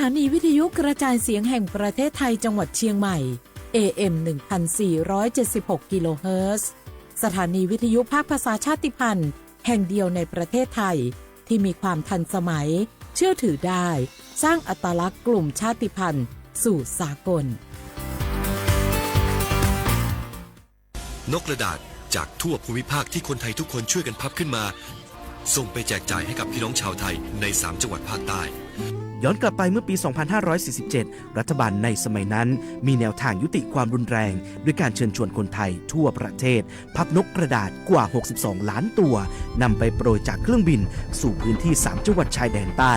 านีวิทยุกระจายเสียงแห่งประเทศไทยจังหวัดเชียงใหม่ AM 1476 กิโลเฮิรตซ์สถานีวิทยุภาคภาษาชาติพันธุ์แห่งเดียวในประเทศไทยที่มีความทันสมัยเชื่อถือได้สร้างอัตลักษณ์กลุ่มชาติพันธุ์สู่สากลนกกระดาษจากทั่วภูมิภาคที่คนไทยทุกคนช่วยกันพับขึ้นมาส่งไปแจกจ่ายให้กับพี่น้องชาวไทยใน3จังหวัดภาคใต้ย้อนกลับไปเมื่อปี 2547 รัฐบาลในสมัยนั้นมีแนวทางยุติความรุนแรงด้วยการเชิญชวนคนไทยทั่วประเทศพับนกกระดาษกว่า 62 ล้านตัวนำไปโปรยจากเครื่องบินสู่พื้นที่3จังหวัดชายแดนใต้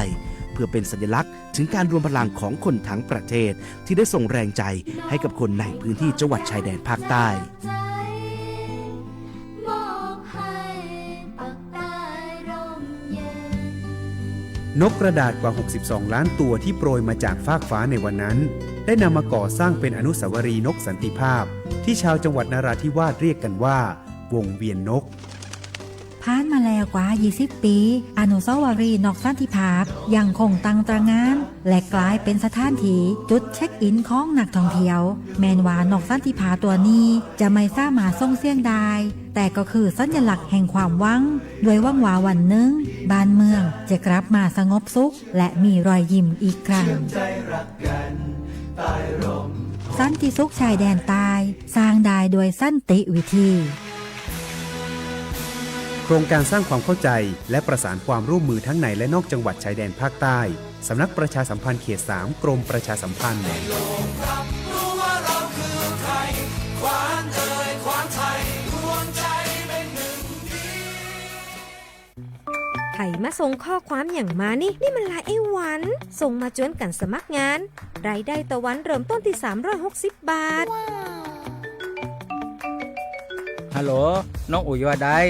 เพื่อเป็นสัญลักษณ์ถึงการรวมพลังของคนทั้งประเทศที่ได้ส่งแรงใจให้กับคนในพื้นที่จังหวัดชายแดนภาคใต้นกกระดาษกว่า 62 ล้านตัวที่โปรยมาจากฟากฟ้าในวันนั้นได้นำมาก่อสร้างเป็นอนุสาวรีย์นกสันติภาพที่ชาวจังหวัดนราธิวาสเรียกกันว่าวงเวียนนกผ่านมาแล้วกว่า 20 ปีอนุสาวรีย์นกสันติภาพยังคงตั้งตระหง่านและกลายเป็นสถานที่จุดเช็คอินของนักท่องเที่ยวแม้ว่านกสันติภาพตัวนี้จะไม่สามารถส่งเสียงได้แต่ก็คือสัญลักษณ์แห่งความหวังด้วยหวังว่าวันหนึ่งบ้านเมืองจะกลับมาสงบสุขและมีรอยยิ้มอีกครั้งสันติสุขชายแดนใต้สร้างได้โดยสันติวิธีโครงการสร้างความเข้าใจและประสานความร่วมมือทั้งในและนอกจังหวัดชายแดนภาคใต้สำนักประชาสัมพันธ์เขต 3 กรมประชาสัมพันธ์ไผ่มาส่งข้อความอย่างมานี่มันลายไอ้หวันส่งมาจวนกันสมัครงานรายได้ต่อวันเริ่มต้นที่360 บาทฮัลโหลน้องอุ๋ยว่าได้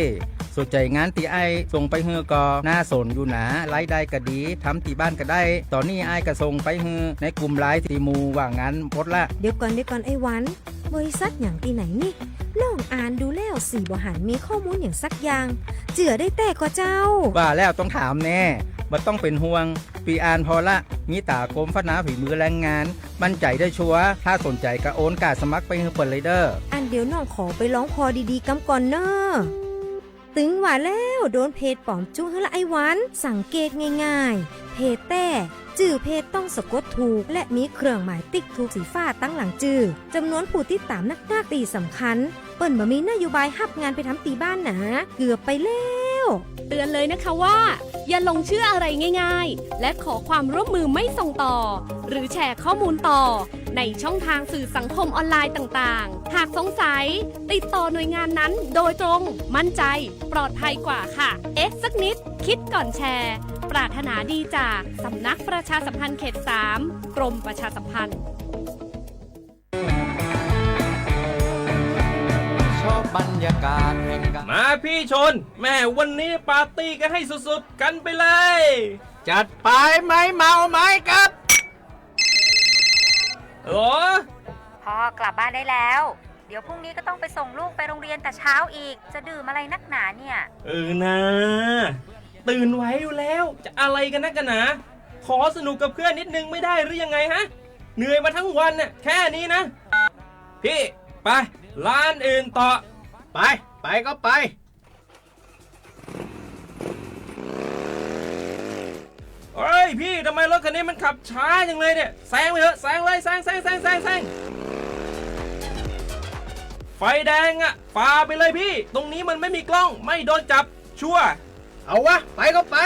สนใจงานตีไอส่งไปเฮือกอหน้าสนอยู่หนารายได้ก็ดีทำที่บ้านก็ได้ตอนนี้ไอก็ส่งไปเฮือในกลุ่มไลน์ที่มูว่างานพดละเดี๋ยวก่อนไอ้หวันบริษัทอย่างที่ไหนนี่ลองอ่านดูแล้วสี่บ่หันมีข้อมูลอย่างสักอย่างเจือได้แต่ก็เจ้าว่าแล้วต้องถามแน่บ่ต้องเป็นห่วงปีอ่านพอละมีตากรมพัฒนาฝีมือแรงงานมั่นใจได้ชัวร์ถ้าสนใจก็โอนการสมัครไปเฮือเปิดเลยเด้ออันเดี๋ยวน้องขอไปร้องพอดีๆกำก่อนเนอะตึงว่าแล้วโดนเพจปลอมจุ้งให้ละไอ้หวันสังเกตง่ายๆเพจแต่จื่อเพจต้องสะกดถูกและมีเครื่องหมายติ๊กถูกสีฟ้าตั้งหลังจื่อจำนวนผู้ติดตามนักตีสำคัญเปิ้นบ่มีนโยบายรับงานไปทำตีบ้านนะเกือบไปแล้วเตือนเลยนะคะว่าอย่าลงเชื่ออะไรง่ายๆและขอความร่วมมือไม่ส่งต่อหรือแชร์ข้อมูลต่อในช่องทางสื่อสังคมออนไลน์ต่างๆหากสงสัยติดต่อหน่วยงานนั้นโดยตรงมั่นใจปลอดภัยกว่าค่ะสักนิดคิดก่อนแชร์ปรารถนาดีจากสำนักประชาสัมพันธ์เขต 3 กรมประชาสัมพันธ์บรรยากาศมาพี่ชนแม่วันนี้ปาร์ตี้กันให้สุดๆกันไปเลยจัดไปไหมเมาไหมครับพ่อกลับบ้านได้แล้วเดี๋ยวพรุ่งนี้ก็ต้องไปส่งลูกไปโรงเรียนแต่เช้าอีกจะดื่มอะไรนักหนาเนี่ยนะตื่นไว้อยู่แล้วจะอะไรกันนักกันหนาขอสนุกกับเพื่อนนิดนึงไม่ได้หรือยังไงฮะเหนื่อยมาทั้งวันน่ะแค่นี้นะพี่ไปร้านอื่นต่อไปก็ไปเฮ้ยพี่ทำไมรถคันนี้มันขับช้าจังเลยเนี่ยแซงไปเถอะแซงเลยแซงไฟแดงอ่ะฝ่าไปเลยพี่ตรงนี้มันไม่มีกล้องไม่โดนจับชัวร์เอาวะไปก็ไป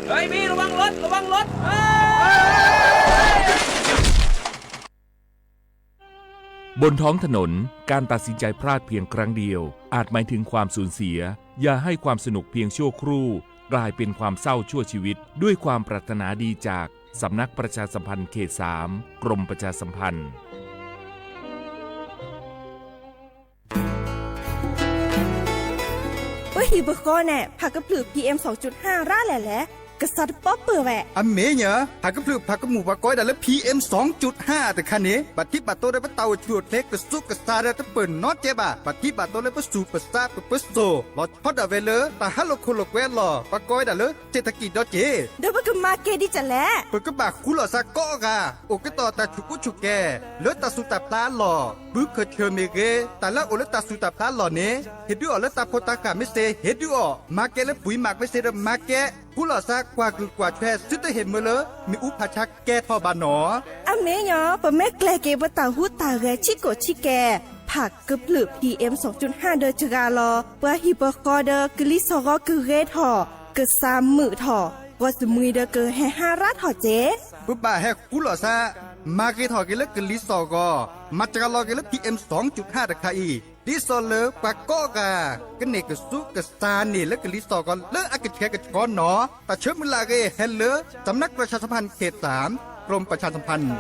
เฮ้ยพี่ระวังรถบนท้องถนนการตัดสินใจพลาดเพียงครั้งเดียวอาจหมายถึงความสูญเสียอย่าให้ความสนุกเพียงชั่วครู่กลายเป็นความเศร้าชั่วชีวิตด้วยความปรารถนาดีจากสำนักประชาสัมพันธ์เขต 3 กรมประชาสัมพันธ์ฮิบก็แน่ผักกระพือ PM 2.5 ร่าแหละ กษัตริย์ป๊อปเปอร์แหวะอเมเนอะผักกระพลือผักกระหมูผักก้อยแต่ละ PM 2.5 แต่คันนี้บัดที่บัดโตได้ปะเตาชวดเล็กกระซุกกระซาได้ตะเปิ่นน็อตเจ็บบัดที่บัดโตได้ปะสูปะซาปะโซลอดพอดอะเวเลตาฮัลโลโคโลแควลอปะก้อยแต่ละเศรษฐกิจดอเจเดี๋ยวก็มาเกดิจะแลเปิดกระบะคุหลอซากก็กะโอก็ต่อตาชุกุชุแกเลือตาสุตาปลาหล่อบึกเคเชเมเกแต่ละโอเลตาสุตาปลาหล่อเนเฮ็ดด้วยอเลตาโพตากาไม่เซเฮ็ดด้วยมาแกและปุ๋ยหมักไม่เซมาแกผู้หล่อซากกว่าคือกว่าแช่สุดได้เห็นเมื่อเลยมีอุปชักแกทอบานหนออเมยอปะแม่แกลเกบตาหูตาแกชิโกชิแกผักกึบหลือ PM 2.5 เดอจกาลอเปอฮิปคอเดอกลิซอก็คือเรทอกึซามมือถอว่าสมุยเดอเกแฮ5 รัฐถอเจปุ๊บบ่าแฮผู้หล่อซามาเกทอกิเลกลิซอก็มาจากลอกิเล PM 2.5 ตะไคอีดิซอเลปะก็กะกะเนกสุกะซาเนและกลิซอก็เลอะกะแชกะกอนหนอตะเชิมมือลาเกเฮเลสำนักประชาสัมพันธ์เขต3กรมประชาสัมพันธ์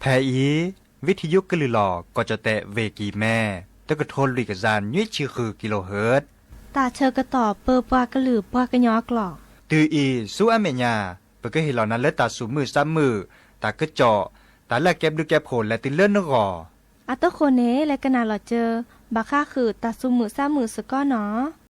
แพอีวิทยุกลือหลอก็จะแตะเวกีแม่ตะกะทนลุยกะจานยุ่ยชื่อคือกิโลเฮิรตซ์ตาเชอกระต่อเปอปากระหลือปากระยอกหลอกตืออีสู้อเมญาเปก็เห็นเหล่านั้นและตาสูมือซ้ำมือตากระเจาะตาละแก็บดูแก็บโผลและติเลื่อนนกออัตโคเนและกะนาหลอเจอบาค่าคือตาสูมือซ้ำมือสก้อเนาะ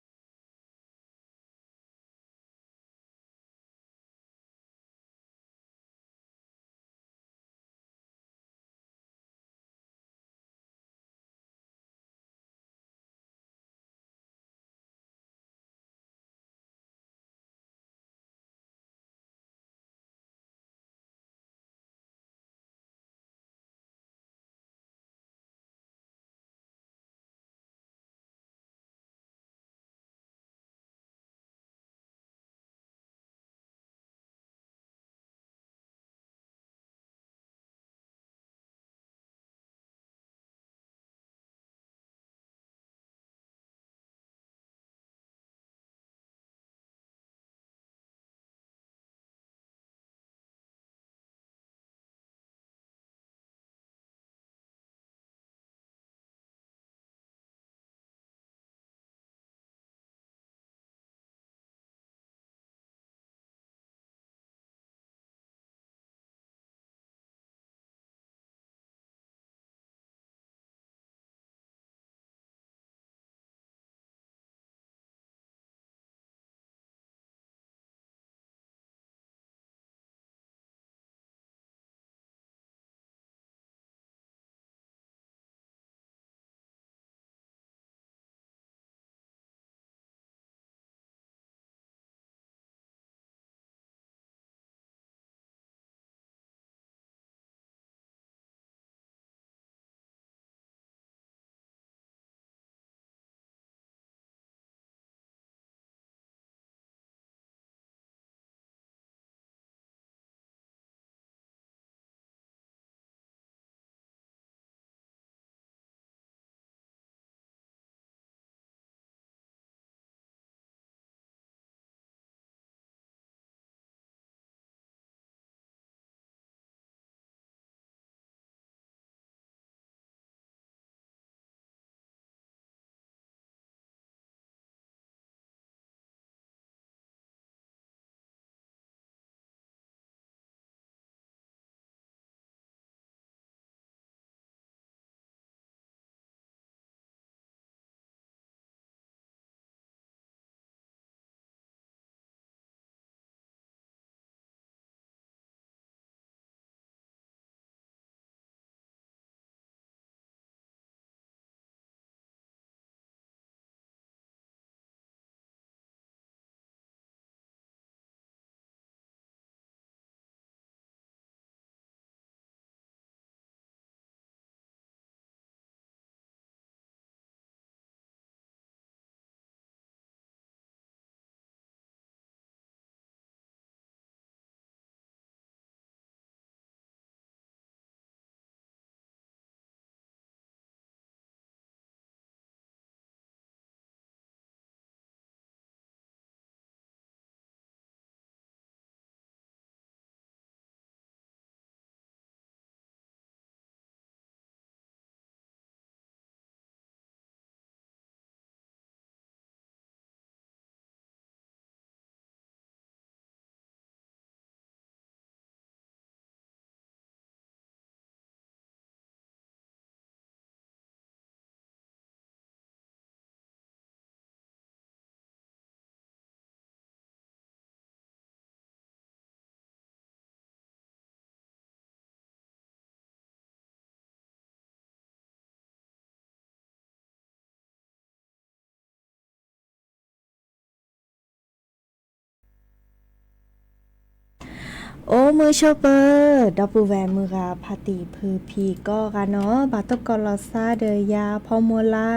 โอ้มือโชเปอร์ดับเบิลแวนมือกาพาติพือพีก็กันเนาะบาตกอลอซาเดยาพอโมลา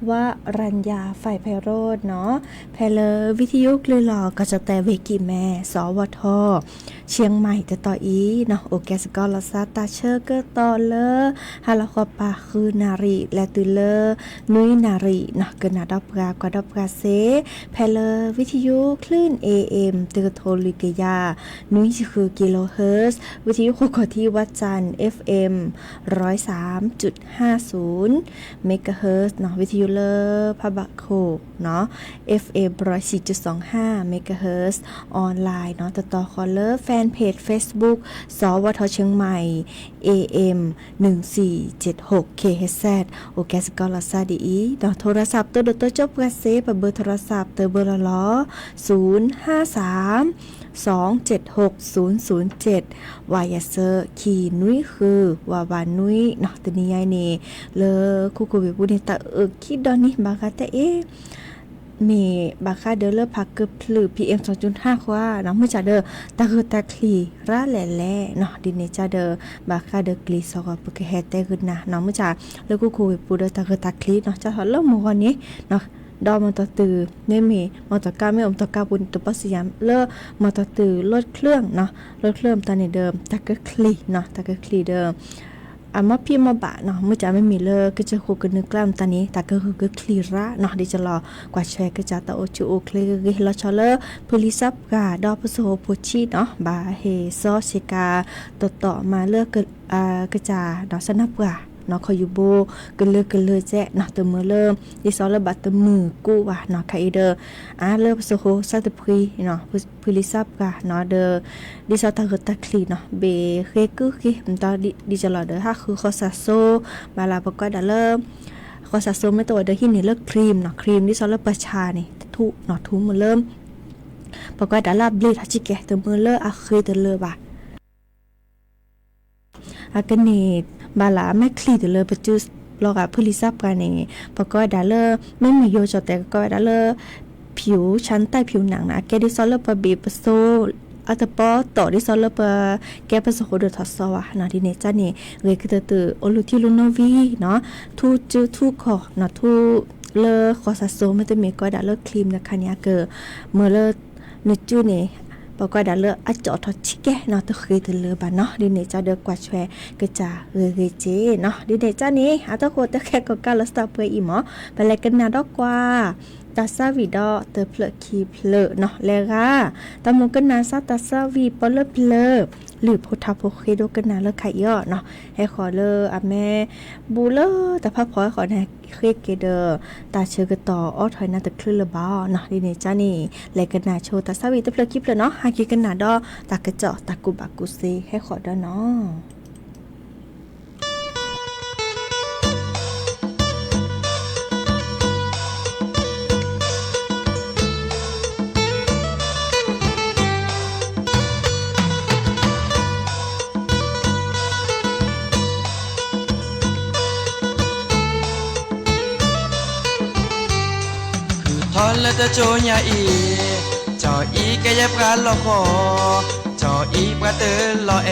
ว่ารัญญาฝ่ายไพโรดเนาะแพลวิทยุเลยหลอก็จะแต่เวกิแม่สวทเชียงใหม่จะต่ออีเนาะโอแกสกอลอซาตาเชอร์ก็ต่อเลฮาลาคอปาคือนารีและตุเลนุยนารีเนาะก็นาดับกากว่าดับกาเซแพลวิทยุคลื่น AM เตอโทลิกยานุยคือกิโลเฮิรตซ์วิทยุคู่กับที่วัดจันทร์ FM 103.50 เมกะเฮิรตซ์เนาะวิทยุเลอพะบะโคเนาะ FM 104.25 เมกะเฮิรตซ์ออนไลน์เนาะต่อคอลเลอร์แฟนเพจ Facebook สวทเชียงใหม่ AM 1476 KHZ โอแกสกอลาซาดีเนาะโทรศัพท์ตัวจบกระเซปเบอร์โทรศัพท์เบอร์ละล้อ053276007 วายาเซอร์ขีนุ้ยคือวาวานุ้ยเนาะตัวนี้ยายนี่เลอคูคูบิบุนี่ตะคิดดอนนี่บากาแต่มีบาคาเดอเลอพักเกือบพลือ PM 2.5 ว่าเนาะเมื่อจะเดอตะคือตะคลีระแหล่เนาะดินเนจะเดอบาคาเดอกลีซอกปะแฮแต่คือนะเนาะเมื่อจะเลอคูคูบิบุเดอตะคือตะคลีเนาะจะเริ่มวันนี้เนาะดอมันตะตือไม่มีมันตะกาไม่อมตะกาบุญตะปัสยามเลอมันตะตือลดเครื่องเนาะลดเครื่องตอนในเดิมตะก็คลีเนาะตะก็คลีเดิมมาพี่มาบะเนาะเมื่อจะไม่มีเลอก็จะคู่กันนึกกล้ามตอนนี้แต่ก็คือคลีระเนาะดิจะรอกว่าแชร์ก็จะตะโอจูโอคลีก็เราชอเลอพลิซับกาดอปโซโพชีเนาะบาเฮซอชิกาต่อมาเลือกก็จะเนาะสนับกาเนาะคอยอยู่โบกันเลยแจ๊เนาะเติมมือเริ่มดิซอลบัตเติมมือกู้ว่ะเนาะไคเดอร์เริ่มโซโคซาตพรีเนาะพลิซับกะเนาะเดอดิซอตะกตะคลีเนาะเบเคกุคิมันตอดิจะรอเดอถ้าคือคอซาโซบาลาปก็ดาเริ่มคอซาโซไม่ตัวเดอที่นี่เลิกครีมเนาะครีมดิซอลประชานี่ทุเนาะทุมือเริ่มปก็ดาลาบลีทัชแกเติมมือเลิกเคยเติมเลยว่ะกันนี่บาลาแม่คลีเดเลยประจุลอกพลิซับกันนี่ปก็ดาเลอไม่มีโยจแต่ก็ดาเลอผิวชั้นใต้ผิวหนังนะแกดิซอลเลอร์ปะบีปะโซอัตปอต่อดิซอลเลอร์ปะแกปะโซโคเดทอสวะนะดิเนจ้านี่เรคือตือโอลูทิลูโนวีเนาะทูจูทูคอเนาะทูเลอคอซาโซไม่ต้องมีก็ดาเลอครีมนะคะเนี่ยเกอเมื่อเลอเนจูนี่ปก็ดาเลอจอทอชิแกเนาะตะเคยตะเลบาเนาะดิเนจ้าเดกว่าแชร์ก็จะเจเนาะดิเนจ้านี่ตะโคตะแค่ก็กาลสตาเปอีหมอไปเลยกันนาดอกกว่าตาซาวีดอเตอเพลคีเพลเนาะแล้วก็ตามกันนาซาตาซาวีปเลเพลหรือโพธาโพเคโดกันนาเลไข่ย่อเนาะให้ขอเลอแม่บูเลแต่พระพอขอแนเคเกเดอตาเชอร์กต่ออ้อถอยนาตะคลื่นละบ้าเนาะดิเนจ้านี่แล้วกันนาโชตาซาวีเตอเพลคีเพลเนาะหากิกันนาดอตากระเจาะตากุบักกุเซให้ขอดอเนาะและจะโจญาอีจออีแกยับกันลอคอจออีปะเตอลอแอ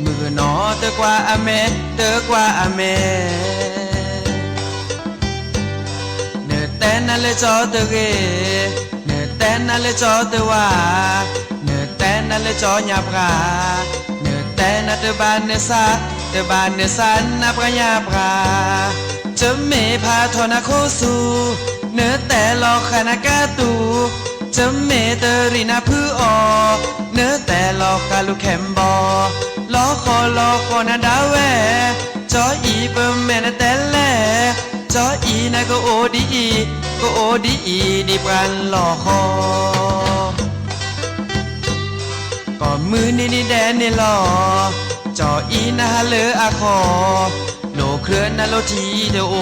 มือหนอเตอกว่าอเมเตอกว่าอเมเนแต่นั่นเลยจอเตเกเนแต่นั่นเลยจอเตว่าเนแต่นั่นเลยจอญาปราเนแต่นั่นเตบานเนซาเตบานเนซันนับญาปราจะเมพาทอนาโคสูเนื้อแต่ลอคานากาตูจะเมเตอรีนาพื้ออเนื้อแต่ลอกาลูแคมบอลอคอนาดาแวจออีเปิมแม่นแต่แลจออีนาก็โอดีดีปรันลอคอก่อนมือนี่แดนนี่ลอจออีนาฮาเลออาคอโลเคลื่อนนาโลทีเดโอ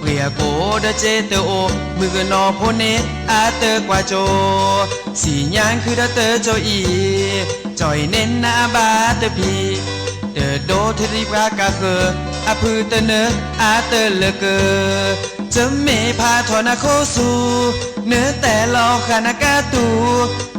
เรียโกเดเจเตโอมือกันอโพเนอาเตกว่าโจสียางคือเดเตโจอีจอยเน้นนาบาเตพีเดโดเทริปรากาเกออาพือเตเนอาเตเลเกอจะเมพาทอนาโคสูเนื้อแต่ลอคานากาตู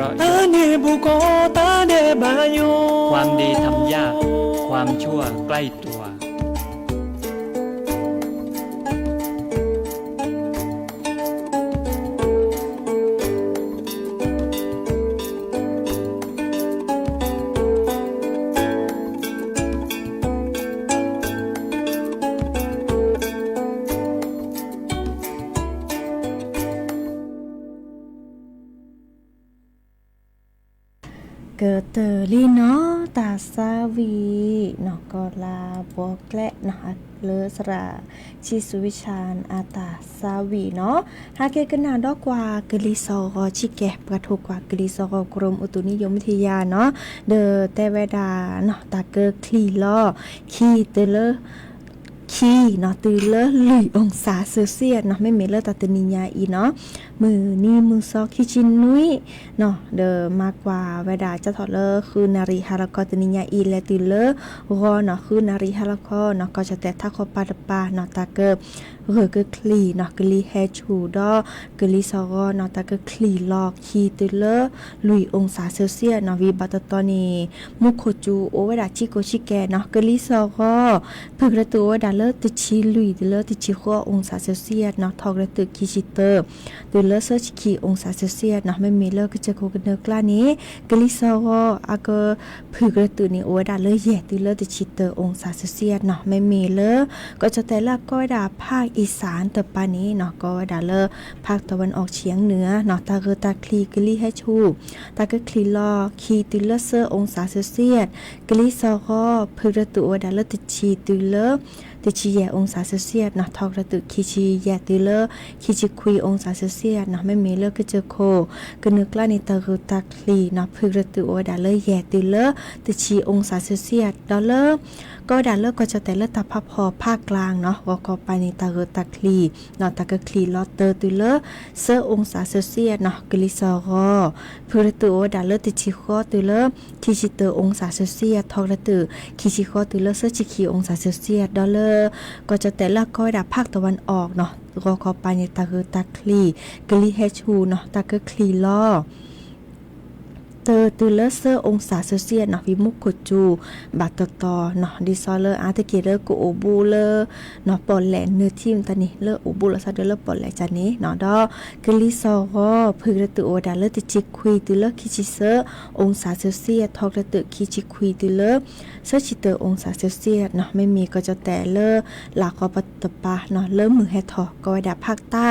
ราะห์ ตาเนบุโกตาเนบาโย ความดีทำยากความชั่วใกล้ตัว เกิดเตอรี่เนาะตาซาวีเนาะก็ลาบอกแกละเนาะเลอสระชิสุวิชานอาตาซาวีเนาะหาเกกันนาดอกกว่ากลิซอชิแกประทุกว่ากลิซอกรมอุตุนิยมวิทยาเนาะเดอแต่เวดาเนาะตาเกคลีลอคีเตเลคีเนาะตือเลลุยองศาเซลเซียสเนาะไม่เมเลตัตนิญาอีเนาะมือนี่มือซอคิจินนุยเนาะเดอมากกว่าเวดาจะถอดเลคือนารีฮารากอตนิญาอีและตือเลรอเนาะคือนารีฮารากอเนาะก็จะแต่ถ้าคอปาดปาเนาะตาเกเกคลีเนาะกลีเฮชูดอกลีซอเนาะตาเกคลีลอกคีตือเลลุยองศาเซลเซียสเนาะวีบัตตอนีมุโคจูโอเวดาชิโกชิแกเนาะกลีซอพึกระตัวเวดาเลติชิลุยเลติชิโคองศาเซลเซียสเนาะทอกระตึกคิชิเตอร์ตือเลเซอร์ชิคีองศาเซลเซียสเนาะไม่มีเลก็จะโคกันเนกล้านี้กลีซออาเกพึกระตึนี่โอเวดาเลแย่ตือเลติชิเตอร์องศาเซลเซียสเนาะไม่มีเลก็จะแต่ละก็ดาภาคอีสานตะปานี้เนาะก็ดาเลภาคตะวันออกเฉียงเหนือเนาะตาเกตาคลีกลีให้ชูตาเกคลีลอคีตือเลเซอร์องศาเซลเซียสกลีซอพึกระตึโอเวดาเลติชิตือเลติชิแยองศาเซลเซียสเนาะทอกระตึกคิชิแยตือเลคิชิคุยองศาเซลเซียสเนาะไม่มีเลก็เจอโคกนึกล้าในตาเกตาคลีเนาะพึกระตึโอเวดาเลแยตือเลติชิองศาเซลเซียสดอลเลอร์ก็ดาเลก็จะแต่ละตาพอภาคกลางเนาะก็ไปในตาเกตาคลีเนาะตาเกคลีลอเตอร์ตือเลเซอองศาเซลเซียสเนาะกลิซอพึกระตึโอเวดาเลติชิโคตือเลคิชิเตอองศาเซลเซียสทอกระตึคิชิโคตือเลเซอชิคีองศาเซลเซียสดอลเลอร์ก็จะแต่ละก็ดาภาคตะวันออกเนาะก็ไปในตาเกตาคลีกลิเฮชูเนาะตาเกคลีลอเตอร์ตือเลเซอร์องศาเซลเซียสเนาะวิมุกโคจูบาตตอเนาะดิซอเลอร์อาร์ตเกเลอร์โกโอบูเลอร์เนาะปอลแลนเนื้อทีมตานี่เลอโอบูเลอร์ซาเดเลอร์ปอลแลนจานี้เนาะดอกลิซอพึกระตึโอดาเลอร์ติจิคุยตือเลอร์คิชิเซอร์องศาเซลเซียสทอกระตึคิจิคุยตือเลอร์เซอร์ชิเตอร์องศาเซลเซียสเนาะไม่มีก็จะแต่เลอหลักก็ปัตตปาเนาะเลอมือแฮทอก็ไว้ดาภาคใต้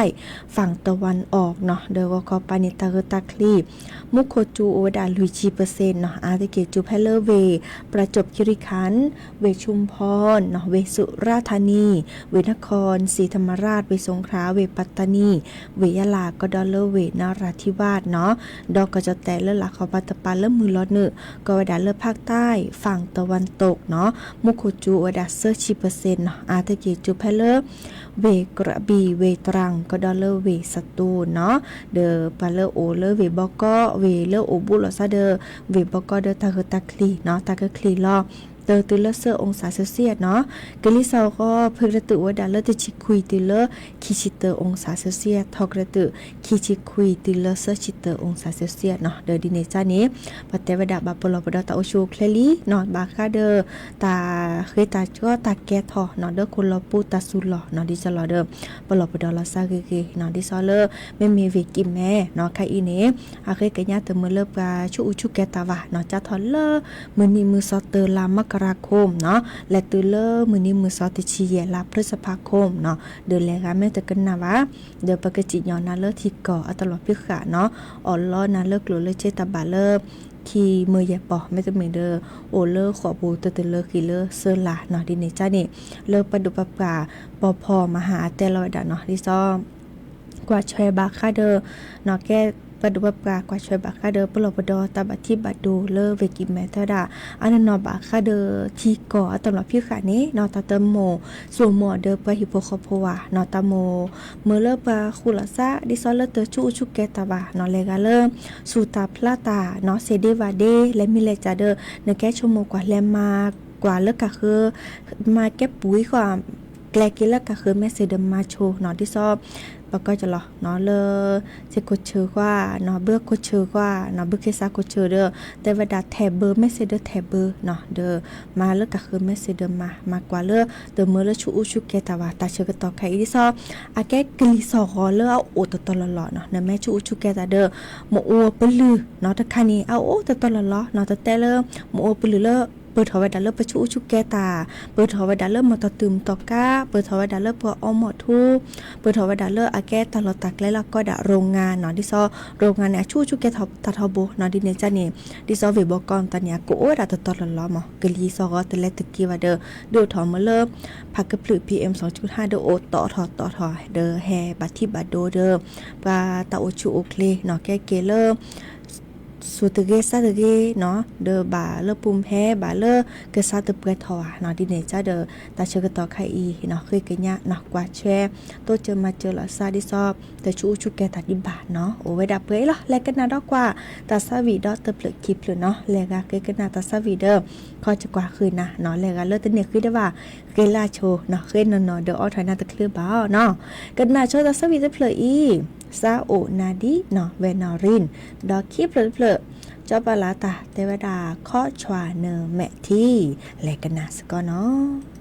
ฝั่งตะวันออกเนาะเดอก็ปานิตาเกตาคลีมุโคจูโอดาลุยจีเนาะอาร์ติเกจูเพลเลอร์เวประจบคีรีขันธ์เวชุมพรเนาะเวสุราษฎร์ธานีเวนครศรีธรรมราชเวสงขลาเวปัตตานีเวยะลาก็ดอลเลอร์เวนราธิวาสเนาะดอกก็จะแต่เลหลักเขาปัตตปาเริ่มมือลอดเนื้อก็วดาเลภาคใต้ฝั่งตะวันตกเนาะมุโคจูวดาเซอร์ชิเปอร์เซ็นต์เนาะอาร์ติเกจูเพลเลอร์เวกระบี่เวตรังก็ดอลเลอร์เวสตูลเนาะเดอปาเลอร์โอเลอร์เวบอก็เวเลอร์โอบุลซาเดอเวบอก็เดอตาเกตาคลีเนาะตาเกคลีลอเตอร์ตือเลเซอร์องศาเซลเซียสเนาะกลิซอก็พึกระตึว่าดาเลติชิคุยตือเลคิชิเตอร์องศาเซลเซียสทอกระตึคิชิคุยตือเลเซอร์ชิเตอร์องศาเซลเซียสเนาะเดอดิเนจานี้ปเตวดาบาปลอบดตาโอชูเคลลีเนาะบาคาเดอตาเคยตาก็ตาแกทอเนาะเดอคนลอปูตาซุลอเนาะดิจะลอเดอปลอบดลอซาเกเกเนาะดิซอเลไม่มีเวกิแม่เนาะใครอีเนอาเคยกะญาเตมือเลปาชูอุชุแกตาวะเนาะจะทอเลมือนี้มือซอเตอร์ลามกราคมเนาะและตือเลมือนี้มือซอติชีเยลาพฤษภาคมเนาะเดือนแรกแม่จะกันนะวะเดือนปกติยอนาเลที่ก่อตลอดพิขาเนาะอ่อนล้อนาเลิกหรือเลเจตาบาเลคีมือแย่ปอไม่จะมีเดอโอเลอขอบูเตเลอคีเลอเซอร์ลาเนาะดิเนจ้านี่เลอประดุปปาปอพอมหาเตลอยดาเนาะที่ซ้อมกว่าแชบาคาเดอเนาะแกปดุปปากว่าช่วยบาคาเดอปลอบดอตาบัติบัดดูเลอเวกิแมทดาอันนอบาคาเดอที่ก่อตำหรับพี่ขานี้นอตาเตมโมส่วนหมอเดอปะฮิโปคอโพวานอตาโมเมื่อเลอปะคุลาซาดิซอเลเตอชูชุเกตาบานอเลกาเลสูตาพลาตานอเซเดวาเดและมิเลจาเดอเนแกชโมกว่าแลมากว่าเลิกก็คือมาแก้ปุ๋ยกว่าแกลกิลก็คือแม่เซเดมาโชเนาะที่ซอบ ปก็จะหรอเนาะเลเสกดเชื่อกว่าเนาะเบิกกดเชื่อกว่าเนาะเบิกเคซ่ากดเชื่อเด้อแต่ว่าดาแถบเบอร์ไม่เสเด้อแถบเบอร์เนาะเด้อมาเลิกก็คือไม่เสเด้อมากว่าเลิกเด้อมื้อละชูอุชุแกตาว่าตาเชื่อก็ต่อใครอีซออาแกกลิซอฮอเลิกเอาโอตตอลอเนาะนะแม่ชูอุชุแกตาเด้อหมออัวปลือเนาะตะคานี้เอาโอตตอลอเนาะตะแต่เลิกหมออัวปลือเลิกเปิดถอยดัลเลอร์ไปชุแกตาเปิดถอยดัลเลอร์มาต่อตึมต่อก้าเปิดถอยดัลเลอร์พอเอาหมดทูเปิดถอยดัลเลอร์อาแกตลอดตักแล้วก็ดะโรงงานเนาะดิซอโรงงานเนี่ยชุแกทอตาทอโบเนาะดิเนจ้านี่ดิซอเวบอกอนตอนเนี้ยกูโอ้ดะตลอดล้อมอกลีซอก็ตะเลตะกี้ว่าเด้อดูถอมาเริ่มพักกระปลือ PM 2.5 เด้อโอต่อถอเด้อแฮบัดที่บัดโดเด้อปาตาโอชูโอเคเนาะแกเกเลอร์สุดเกซาเกเนาะเดอบาเลปุ่มแพ้บาเลเกซาตเปทอเนาะดิเนจ้าเดอตาเชกต่อไคอีเนาะเคยกันยะเนาะกว่าแชตัวเจอมาเจอละซาดิซอบแต่ชูแกตัดดิบาเนาะโอไว้ดับเป้ยละแลกันนาดอกกว่าตาซาวีดอเตเปลคลิปเลยเนาะแลกาเกกันนาตาซาวีเดอขอจะกว่าคืนนะเนาะแลกาเลตเนคือได้ว่าเกลาโชเนาะเคยนอนเดอออถอยนาตะคลือบ่เนาะกันนาโชตาซาวีจะเพลอีซาโอนาดีเนาะเวนอรินดอกคีเพลเจ้าปลาตาเทวดาข้อชวาเนอแม่ที่แลกันนาสก็เนาะ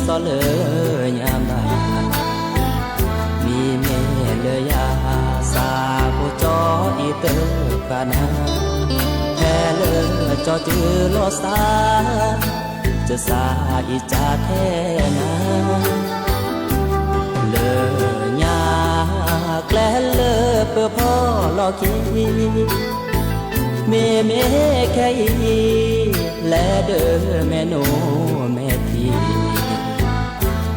ซอเลยยามบ่ามีเมเลยยาสาผู้จออีเตอปานาแท้เลยจอจือโลสาจะสาอีจาแท้นาเลยาแกล้เลอเพื่อพ่อรอกีเมแค่อีและเด้อแม่หนูแม่พี่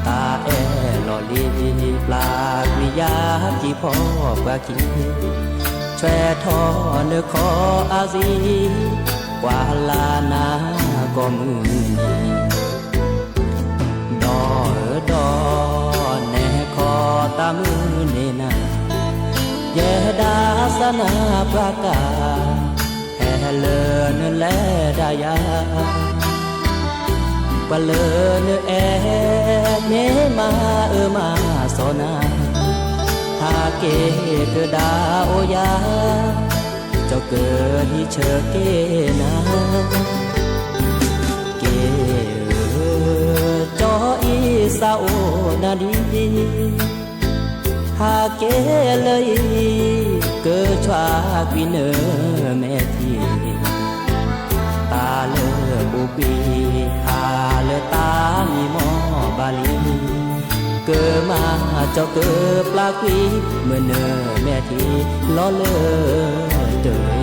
ตาแอลอลีปลากมียาที่พ่อกว่ากีแช่ทอเนื้อขออาซีกว่าลานาก็มือดอแน่ขอตามือเนนาแย่ดาสนาประกาแห่เลินแลดายาปะเลินแอเนมามาโซนาหาเกเกดาโอยาเจ้าเกิดที่เชอเกนาเกจออีสาวนาดีหาเกเลยเกิดชวากีเนอแม่ทีตาเลอบุปีหาเลอตามีหมอบาลีเกิดมาเจ้าเกิดปลากีเมื่อเนอแม่ทีล้อเลอเดย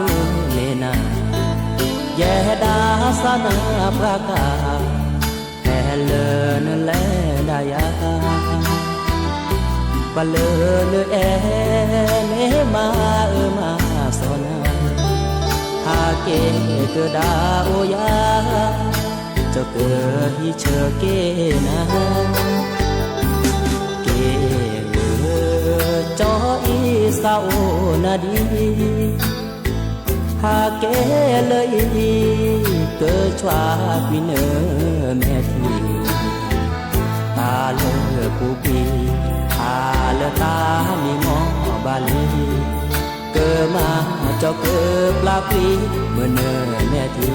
มือเลนาแย่ดาสนาประกาแห่เลินแลดายาปะเลินแอเนมามาโซนาหาเกเกดาโอยาเจ้าเกิดที่เชอเกนาเกจออีสาวนาดีหาเกเลยเกิดชวากีเนอแม่ทีตาเลอปูปีหาเลอตามีหมอบาลีเกิดมาเจ้าเกิดปลาปีเมื่อเนอแม่ที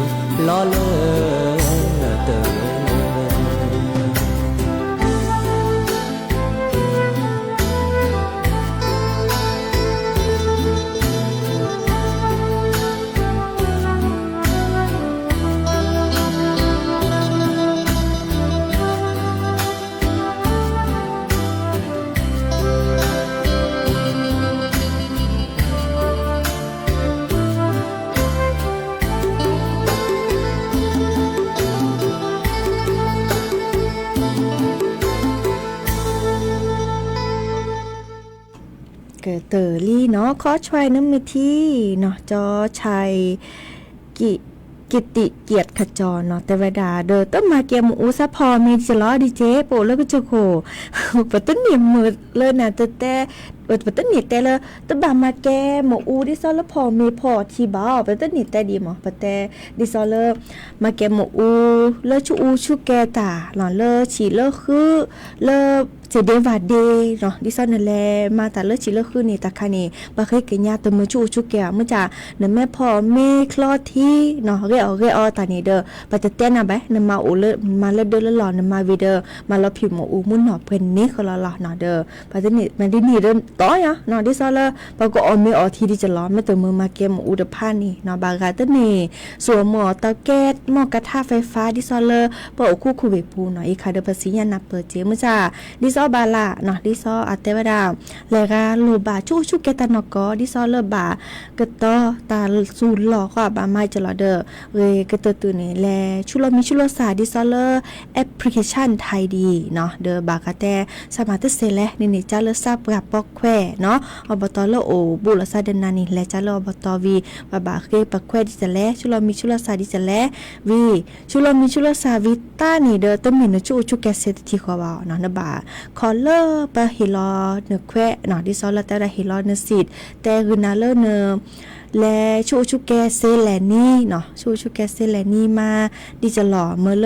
ล้อเลอเตอเตอรี่เนาะขอช่วยน้ำมือที่เนาะจอชัยกิติเกียรติขจรเนาะแต่เวลาเดินต้นมาเกียมอูซะพอมีจะล้อดีเจโปแล้วก็จะโคปะต้นเหนียมมือเลยนะแต่ปะต้นเหนียแต่ละตะบามาแกหมออูดิซอลพอมีพอที่บ้าปะต้นเหนียแต่ดีหมอปะแต่ดิซอลมาแกหมออูเลชูอูชูแกตาหลอนเลฉีเลคือเลเจเดวาเดเนาะดิซอนนั่นแหละมาแต่เลฉีเลคือนี่ตะคานี่บ่เคยกินยาตัวมือชูแกมื้อจ้านั่นแม่พ่อแม่คลอดที่เนาะเรอตานี่เด้อปะแต่เต้นน่ะบะนำมาอูเลมาเลเด้อหลอนนำมาวีเด้อมาลอผิวหมออูมุ่นเนาะเพิ่นนี่เขาลอเนาะเด้อปะแต่นี่มันดินี่เด้อต่อยะเนาะดิซอลปะก็ออมีออทีที่จะล้อแม่ตัวมือมาเกมอูเดพานี่เนาะบากาตะนี่สัวหมอเตาแก๊สหม้อกระทะไฟฟ้าดิซอลปะโอคู่คูเวปูเนาะอีคาเดภาษียานับเปิดเจมื้อจ้าดิซอบาลาเนาะดิซออาเตวดาแล้วก็ลูบาชูแกตานอกอดิซอเลบากะตอตาสูลอก็บาไม้จะลอเด้อเอ้ยกะตอตัวนี้แลชุลมีชุลสาดิซอเลแอปพลิเคชันไทยดีเนาะเด้อบากาแต่สามารถเสร็จแล้วนี่จ้าเลทราบกับปอกแคว เนาะอบตเลโอบุรษาเดนานี่และจะเลอบตวีบาเคปักแควดิจะแลชุลมีชุลสาดิจะแลวีชุลมีชุลสาวิตานี่เดอตมินจูชุแกเซตที่ขวาเนาะนะบาคอเลปะฮิลอเนแควเนาะดิซอลแต่ละฮิลอเนสิตแต่คืนาเลเนและชูแกเซแลนี่เนาะชูแกเซแลนี่มาดิจะหล่อเมเล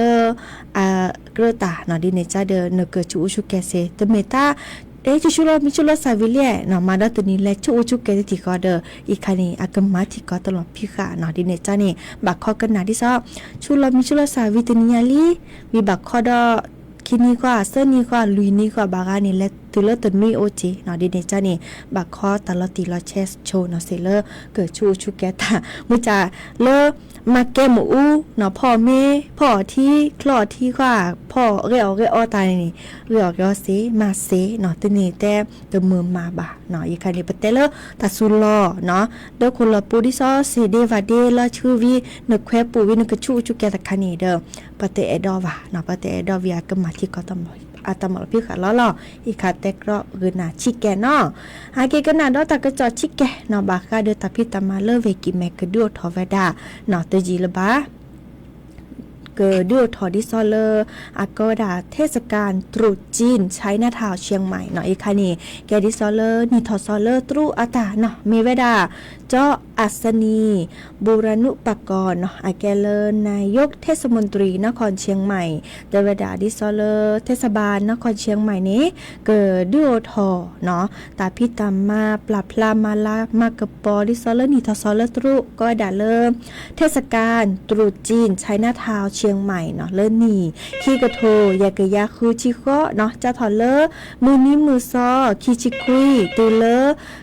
เกรตาเนาะดิเนจาเดเนเกชูแกเซตเมตาชุลมีชุลสาวิเลียเนาะมาดตัวนี้และชูแกที่ก็เดอีคันนี้อากมาที่ก็ตลอดพี่ค่ะเนาะดิเนจานี่บักข้อกันนะดิซอชุลมีชุลสาวิตนิยาลีวิบักข้อดคินี่ก็เสื้อนี่ก็ลุยนี่ก็บางนี่และตัวเลือดตัวนี้โอจีเนาะดิเนจานี่บักข้อตลอดตีลอเชสโชเนาะเซเลอร์เกิดชูแกตามุจาเลอมาแกหมูเนาะพ่อแม่พ่อที่คลอดที่ว่าพ่อเรียตายนี่เรียเซมาเซเนาะตัวนี้แต่ตัวมือมาบ่าเนาะอีคันนี้ปะเตเลอตาสุลอเนาะเด้อคนละปูดิซอเซเดวาเดละชื่อวีนึกแควปูวินึกชูแกตะคันนี้เด้อปะเตเอดอว่าเนาะปะเตเอดอวิยากมาที่ก็ตำบ่อาตมาพี่ขาล้ออีขาเตกรอเกนาชิแกเนาะหาเกกนาดอตากระจอชิแกเนาะบาคาเดตาพิตามาเลเวกิแมกดูทอเวดาเนาะเตจีละบาเกิดด้วยทอดิซอเลอร์อากอดาเทศกาลตรุษจีนใช้หน้าทาวเชียงใหม่เนาะอีคานี่แกดิซอเลอร์นี่ทอซอเลอร์ตรุอาตาเนาะมีเวดาเจาะอัศนีบูรณุปกรณ์เนาะอาแกเลนายกเทศมนตรีนครเชียงใหม่เดเวดาดิซอเลอร์เทศบาลนครเชียงใหม่นี้เกิดด้วยทอเนาะตาพิตามมาปรับพลามาลามากระปอดิซอเลอร์นี่ทอซอเลอร์ตรุก็ดาเลอเทศกาลตรุษจีนใช้หน้าทาวเชียงใหม่เนาะเลิศนี่ขี้กระโทยากะยาคือชิโกเนาะจะถอเลอมือนี้มือซอขี้ชิคุยตูเลอ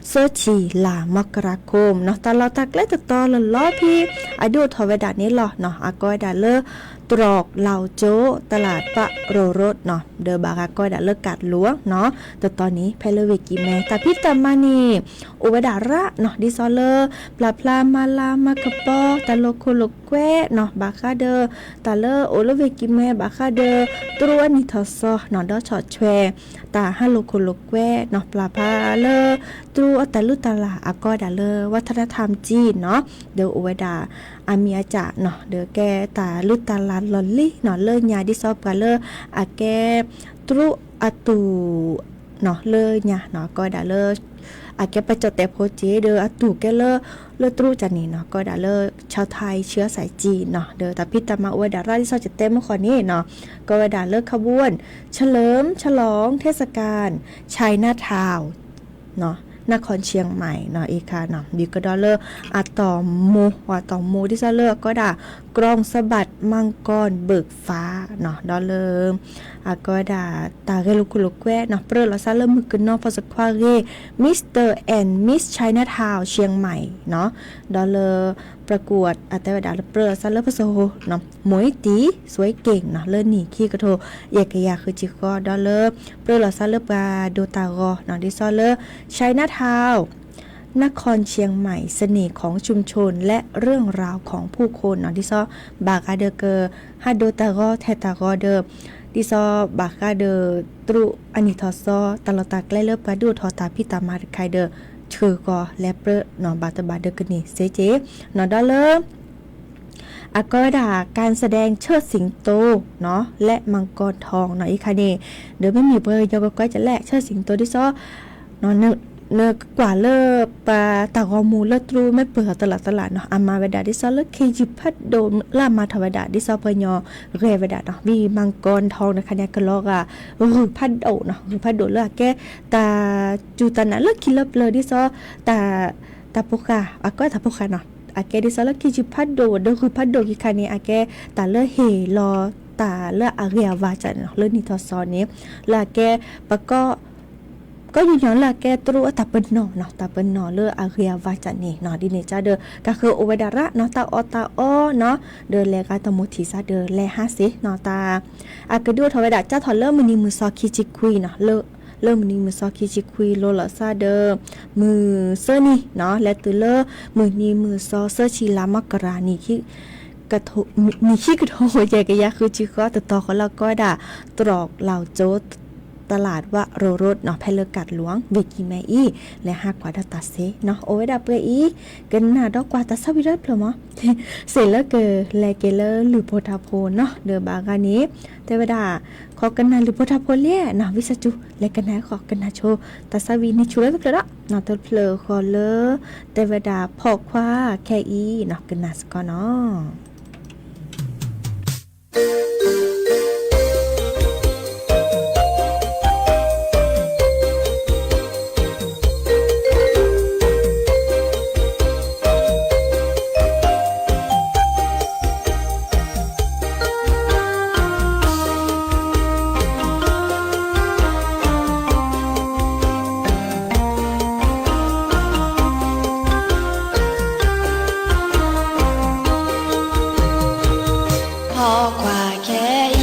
เซอชีลามกราคมเนาะตาเราตักและตอละล้อพี่อาดูทอเวดานี้หรอเนาะอากอยดาเลอตรอกเหล่าโจตลาดปะโรรสเนาะเดอบากากอยดาเลอกัดหลวงเนาะแต่ตอนนี้เพลเวกิแมตาพิตามานีอุวดาระเนาะดิซอเลอปลาพลามาลามากระปอตาโลโคโลแควเนาะบาคาเดอตาเลอโอเลเวกิแมบาคาเดอตรวนิทอซอเนาะดอชอแชตาฮาโลโคโลแควเนาะปลาพาเลอตรูตาลุตาลาอากอยดาเลอวัฒนธรรมจีนเนาะเดออุวดาอามีอาจาเนาะเดอแกตาลุตาลาลอลลี่เนาะเลญาดิซอบกาเลอาแกตรุอตูเนาะเลญาเนาะก็ดาเลอาแกไปจดแต่โพเจเดออตูแกเลตรุจันนี่เนาะก็ดาเลชาวไทยเชื้อสายจีนเนาะเดอตาพิตามาอวยดาราดิซอจะเต็มเมื่อก่อนนี้เนาะก็ดาเลขบวนเฉลิมฉลองเทศกาลชัยนาทาวเนาะนครเชียงใหม่เนาะอีกค่ะเนาะดีก็ดอเลอร์อะตอมโมว่าตอมโมที่จะเลือกก็ด่ากรองสะบัดมังกรเบิกฟ้าเนาะดอเลอร์อะก็ด่าตาเกลุกุลุแควเนาะเปรอละซะเริ่มมือกันเนาะพอสักควาเรมิสเตอร์แอนด์มิสไชน่าทาวน์เชียงใหม่เนาะดอเลอร์ประกวดอัตวดาเปรอซะเริ่มพอโซเนาะมวยตีสวยเก่งเนาะเลิศนี่ขี้กระโถเอกยาคือจิก็ดอเลอร์เปรอละซะเริ่มปาโดตากอเนาะดิซอเลอร์ไชน่าทาวน์นครเชียงใหม่เสน่ห์ของชุมชนและเรื่องราวของผู้คนเนาะดิซอบากาเดเกอร์ฮัดโดตากอเทตากอเดดิซอบากาเดตรุอานิทอซอตลอดตาใกล้เลิกปาดูทอตาพิตามาไคเดเชอกอและเปรเนาะบาตบาเดกนี่เซเจเนาะดอเลออากอดาการแสดงเชิดสิงโตเนาะและมังกรทองเนาะอีคาเนเดี๋ยวไม่มีเบอร์ยกก็จะแลกเชิดสิงโตดิซอเนาะเนกว่าเลิกปาตากอมูเลิกตรูไม่เปิดตลาดเนาะอามาเวดาดิซอเลิกเคจิพัดโดมล่ามาทวดาดิซอเปญอเรเวดาเนาะวีมังกรทองนะคะเนี่ยกะลอกอ่ะรือพัดโดเนาะรือพัดโดเลิกแกตาจูตานะเลิกคิลเลยดิซอตาปุกาอ่ะก็ตาปุกาเนาะอาแกดิซอเลิกเคจิพัดโดเดรือพัดโดกิคานี่อาแกตาเลิกเฮรอตาเลิกอาเรียวาจันเนาะเลิกนิทอซอนี้แล้วแกปะก็อยู่ย้อนละแกตรูตาเปิ้นหนอเนาะตาเปิ้นหนอเลออาเรียวาจันนี่เนาะดิเนจาเดอก็คือโอเวดาระเนาะตาอเนาะเดอแลกาตมุทิซาเดอแล50เนาะตาอากะดูทวดาจ้าถอเลอมือนี้มือซอคิจิคุยเนาะเริ่มนี้มือซอคิจิคุยโลละซาเดอมือเซอนี่เนาะและตือเลอมือนี้มือซอเซอชิลามกรานี่คิกระทมีขี้กระโถใหญ่กะยะคือจิก็ต่อเขาแล้วก็ด่าตรอกเหล่าโจ ตลาดว่าโรรดเนาะแพเลกัดหลวงเวกิแมอีและหากกว่าดาตาเซเนาะโอ้ยดาเปอีกันหน้าดอกกว่าตาซาวิรัตเพลมอเสร็จแล้วเกอแลเกเลหรือโพธาโพเนาะเดอบากานี้แต่เวลาขอกันนาหรือโพธาโพเล่เนาะวิสจุและกันนาขอกันนาโชตาซาวีนี่ชูแล้วเพลดเนาะตเพลขอเลแต่เวลาพอกคว้าแค่อีเนาะกันนาสกอเนาะพอกว่าแค่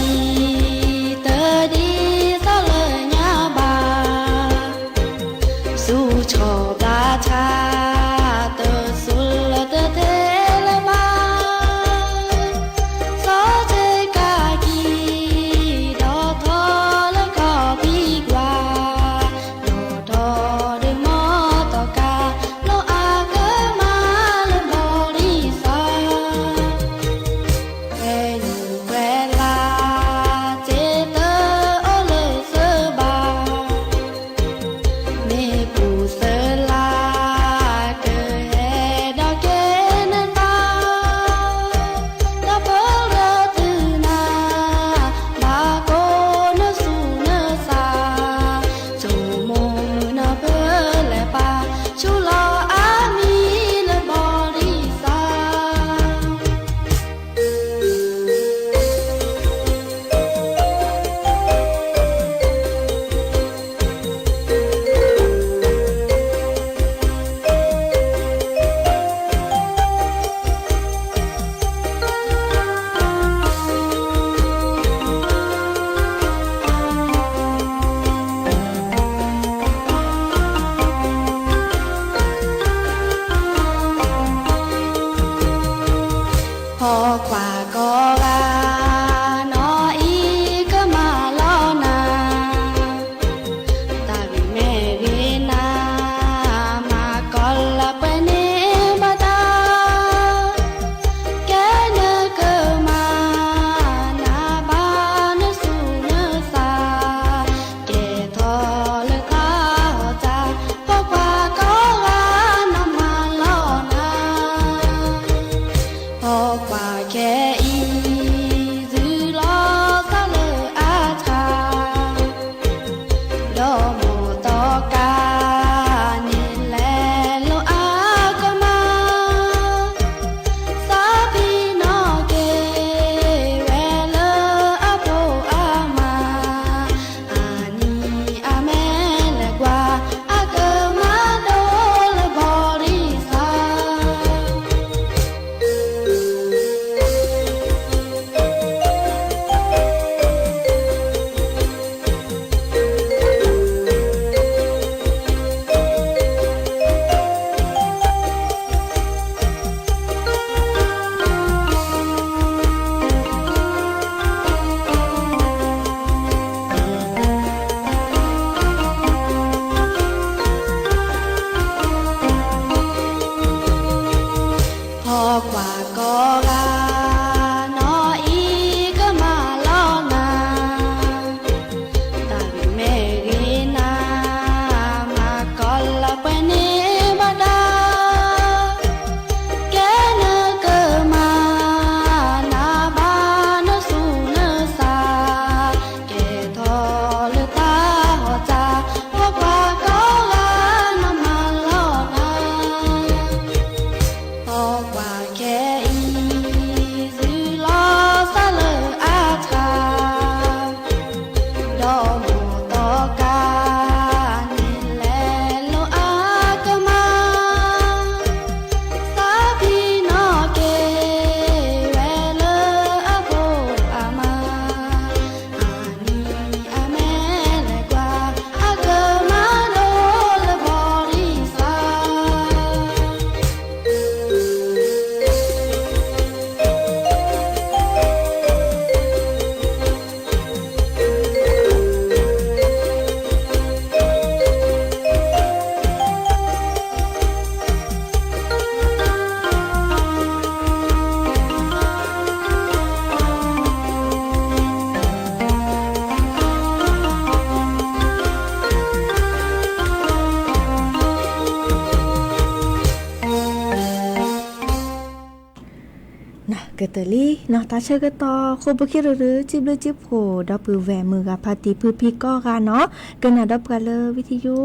ตลี่เนาะตาเชกตอโคบคิรรือจิบลือจิบโผดอปือแหวมือกับพาติพือพี่ก็กาเนาะกันน่ะดอบกันเลยวิทยุ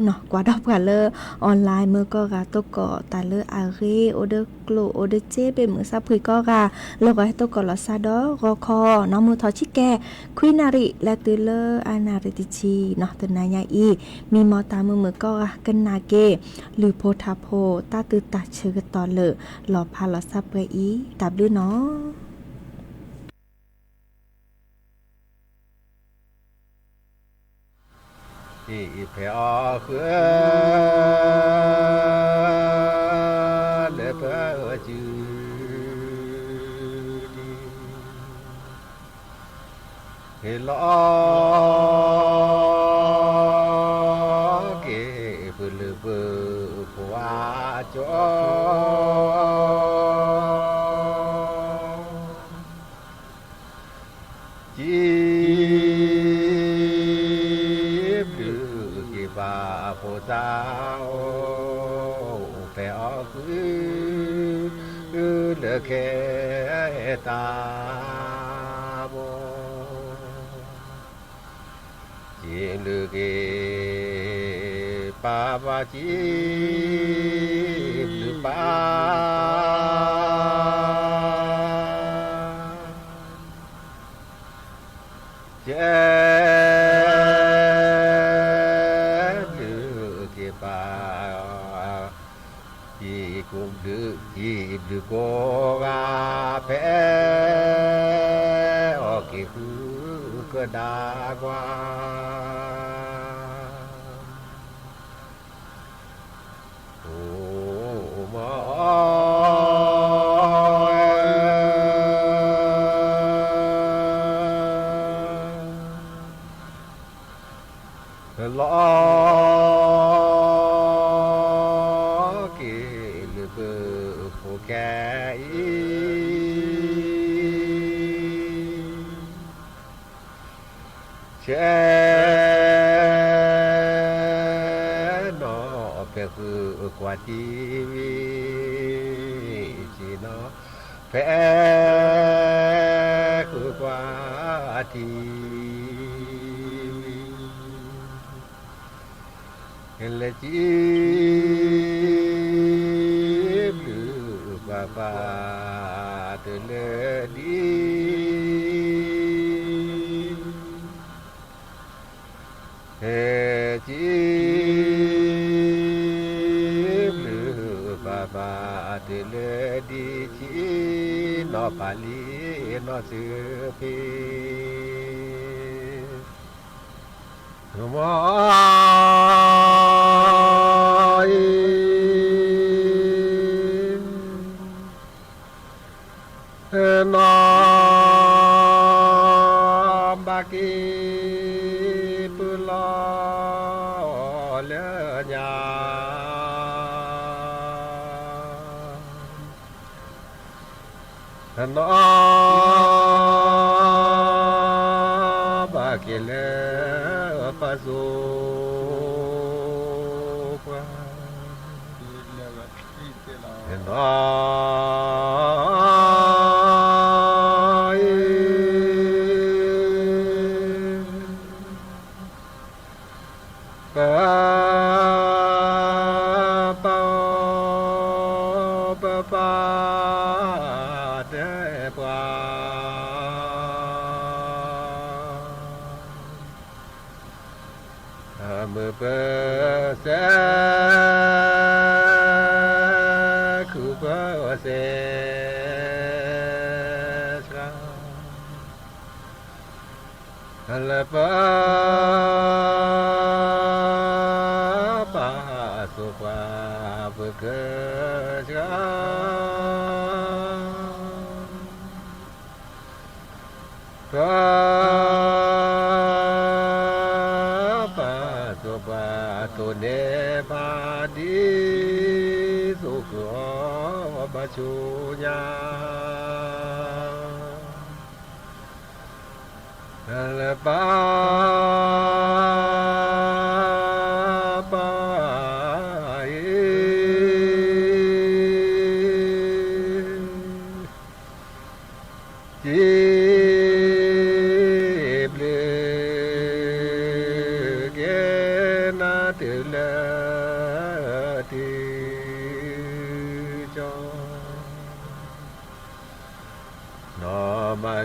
เนาะกว่าดอกกันเลยออนไลน์เมื่อก็กาตกก็ตาเลออาเรโอเดโกลโอเดเจเป็นมือซับคุยก็กาแล้วก็ให้ตกก็ลอซาดอรอคอน้องมือทอชิแกคุยนาริและตือเลออานาริติชีเนาะตนายาอีมีมอตามือก็กันนาเกหรือโพธาโพตาตือตาเชือตอนเลยหลอพาลอซับไปอีตับด้วยเนาะอีเพอคือเลเพอจืดีเฮลอเกเปลเปปัวจอจีโพสาวแผ่อคือเหลือแค่ตาบอจีเหลือแค่ปาบาจีหรือปาเจดูโกกาเพโอเคคือก็ดากว่าโอ้มอลอแกเชนอเปคือกว่าทีวีจีนอเพคือกว่าทีวีเฮลจีบาเตเลดีเฮจีบลือบาเตเลดีจีนอปาลีนอสือพีมอยนอบากีปุลอเลญาโนบากีเลปะซูโนมือเปเสคือเปเสฮัลโหลปาสุภาพเกิดตัวเนปาดีสุขบาชูญาลปาปา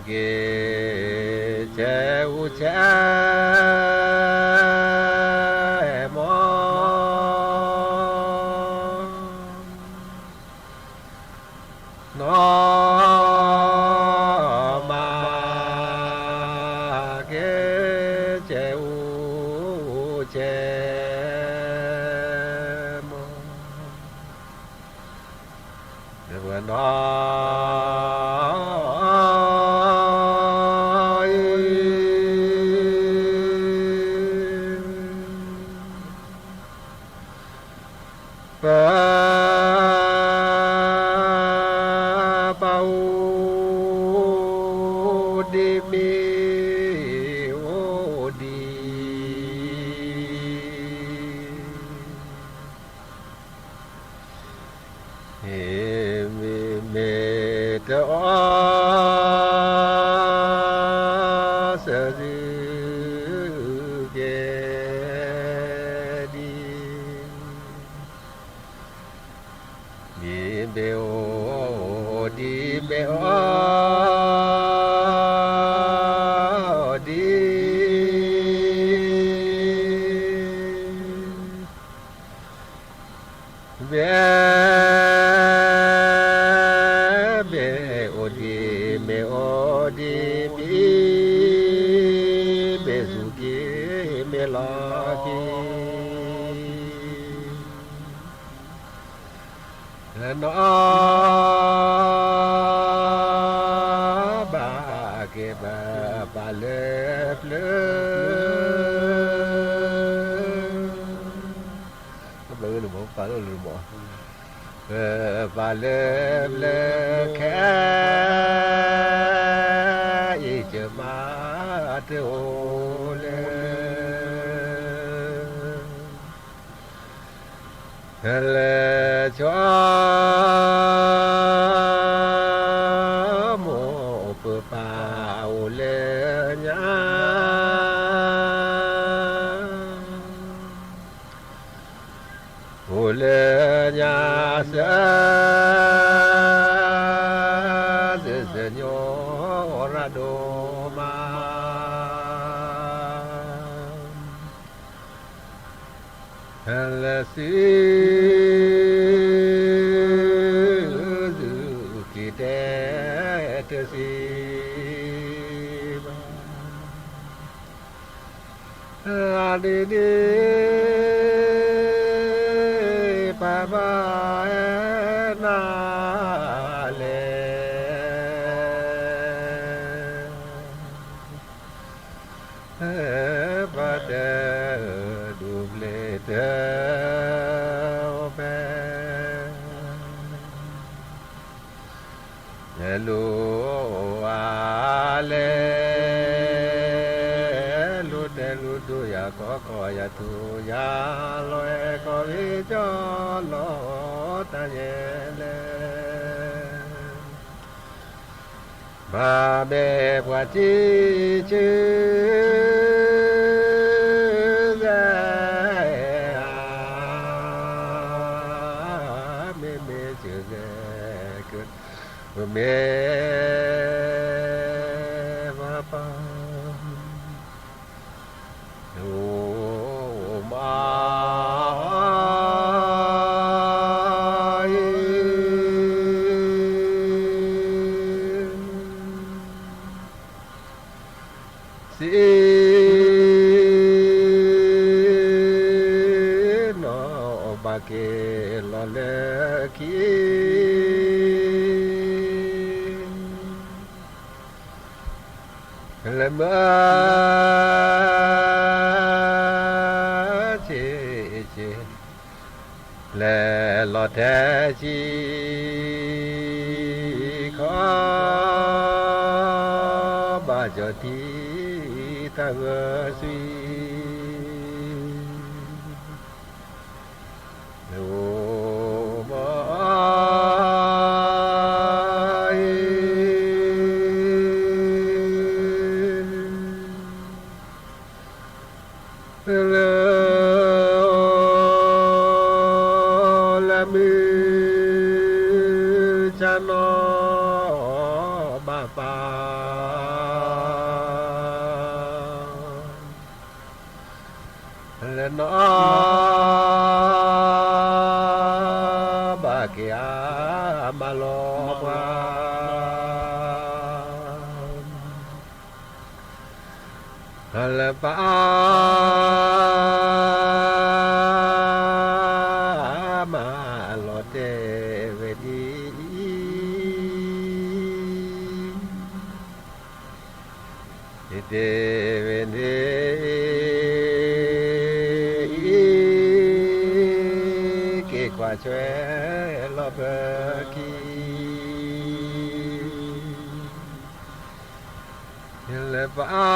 เกเจอุเจมอโนมาเกเจอุเจมอเดี๋ยวน้อบาปา และน้อ บาเกียมาลอกว่าและป้ามาลอเตเวดีเดเวดีกว่าช่วยลบกีและป้า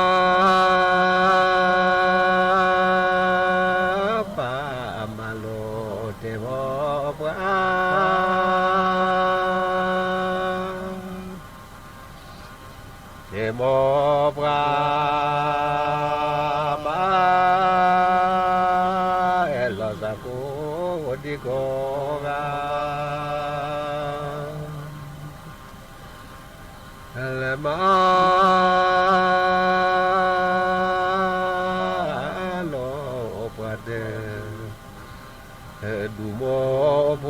มาโลเทวปาเทวปามาเอลสะกุดิโกและมาโลปัดดูโมโพ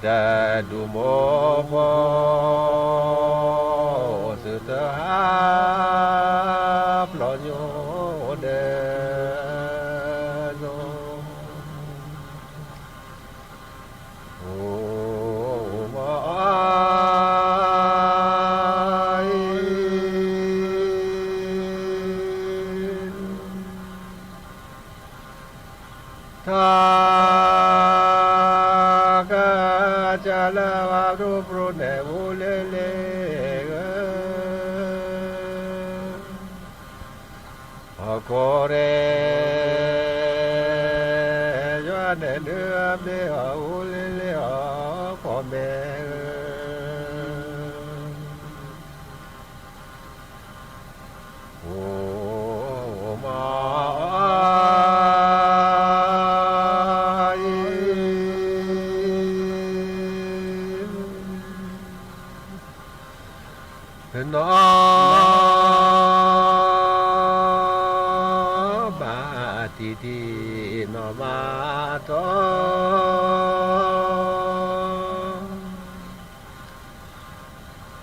ดาดูโมโพสุดหาปลอยเดจะละวารูปรุเนวุเลเลโกเรยวนเนื้อเบอวุเลเลขอเมโอมาน้อบาติดีนอมาโต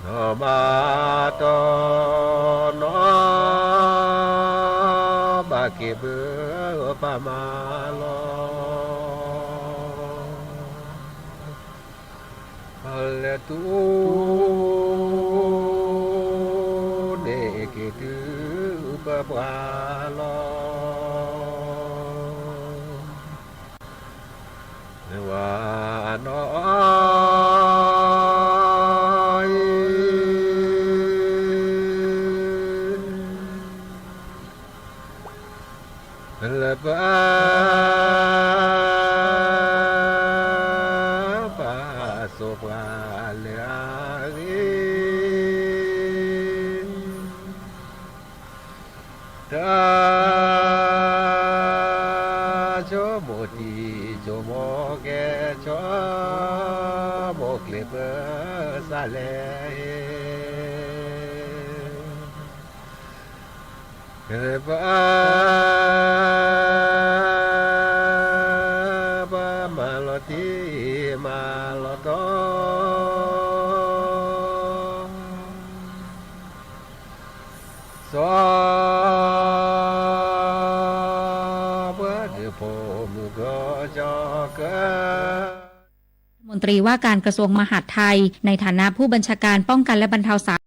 นอมาโตนอบาเกเบปามาโลเลตูปาโลวานอยและปาสุปาเลตาโจโมติโจโมเกโจโมกเลเปซาเลเกปามาลอติมาลอโตสมนตรีว่าการกระทรวงมหาดไทยในฐานะผู้บัญชาการป้องกันและบรรเทาสา